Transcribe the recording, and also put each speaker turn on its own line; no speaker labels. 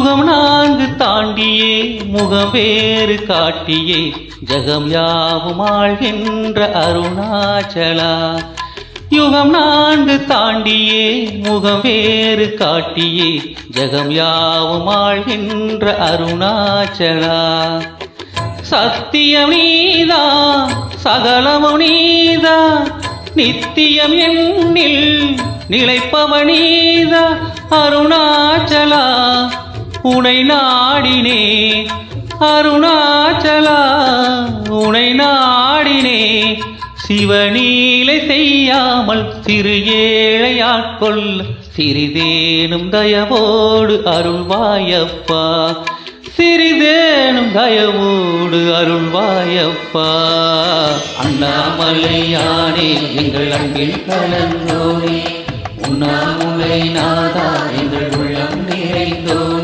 யுகம் நான்கு தாண்டியே முகம் வேறு காட்டியே ஜகம் யாவும் ஆள்கின்ற அருணாச்சலா. யுகம் நான்கு தாண்டியே முகம் வேறு காட்டியே ஜகம் யாவும் ஆள்கின்ற அருணாச்சலா. சத்தியம் நீதா சகலமும் நீதா நித்தியம் எண்ணில் நிலைப்பவனீதா. அருணாச்சலா உனை நாடினே அருணாச்சலா உனை நாடினே. சிவநீலை செய்யாமல் சிறு ஏழையாட்கொள்ள சிறிதேனும் தயவோடு அருள்வாயப்பா. சிறிதேனும் தயவோடு அருள்வாயப்பா. அண்ணாமலையானே எங்கள் அன்பில் கலந்தோனே, உண்ணாமுலை நாதா எங்கள் உள்ளம் நிறைந்தோனே.